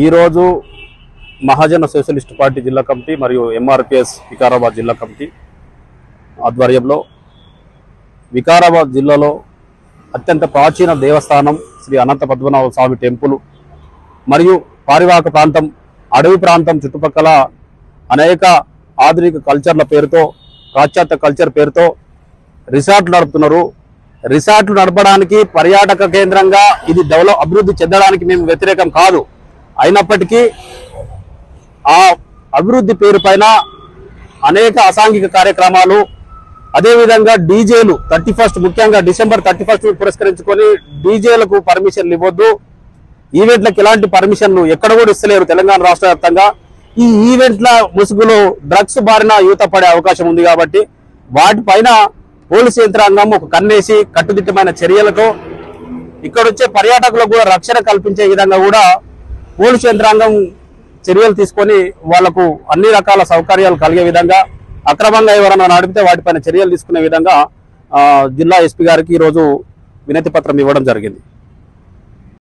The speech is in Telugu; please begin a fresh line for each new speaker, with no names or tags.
ఈరోజు మహాజన సోషలిస్ట్ పార్టీ జిల్లా కమిటీ మరియు ఎంఆర్పిఎస్ వికారాబాద్ జిల్లా కమిటీ ఆధ్వర్యంలో వికారాబాద్ జిల్లాలో అత్యంత ప్రాచీన దేవస్థానం శ్రీ అనంత పద్మనాభ స్వామి టెంపుల్ మరియు పారివాహక ప్రాంతం అడవి ప్రాంతం చుట్టుపక్కల అనేక ఆధునిక కల్చర్ల పేరుతో పాశ్చాత్య కల్చర్ పేరుతో రిసార్ట్లు నడుపుతున్నారు. రిసార్ట్లు నడపడానికి పర్యాటక కేంద్రంగా ఇది అభివృద్ధి చెందడానికి మేము వ్యతిరేకం కాదు. అయినప్పటికీ ఆ అభివృద్ధి పేరు పైన అనేక అసాంఘిక కార్యక్రమాలు, అదేవిధంగా డీజేలు 31 ముఖ్యంగా డిసెంబర్ 31 పురస్కరించుకొని డీజేలకు పర్మిషన్లు ఇవ్వద్దు. ఈవెంట్లకు ఎలాంటి పర్మిషన్లు ఎక్కడ కూడా ఇస్తలేరు తెలంగాణ రాష్ట్ర వ్యాప్తంగా. ఈ ఈవెంట్ల ముసుగులో డ్రగ్స్ బారిన యువత పడే అవకాశం ఉంది కాబట్టి వాటిపైన పోలీసు యంత్రాంగం ఒక కన్నేసి కట్టుదిట్టమైన చర్యలతో ఇక్కడ వచ్చే పర్యాటకులకు కూడా రక్షణ కల్పించే విధంగా కూడా పోలీసు యంత్రాంగం చర్యలు తీసుకొని వాళ్లకు అన్ని రకాల సౌకర్యాలు కలిగే విధంగా, అక్రమంగా ఎవరైనా నడిపితే వాటిపైన చర్యలు తీసుకునే విధంగా జిల్లా ఎస్పీ గారికి ఈరోజు వినతి పత్రం ఇవ్వడం జరిగింది.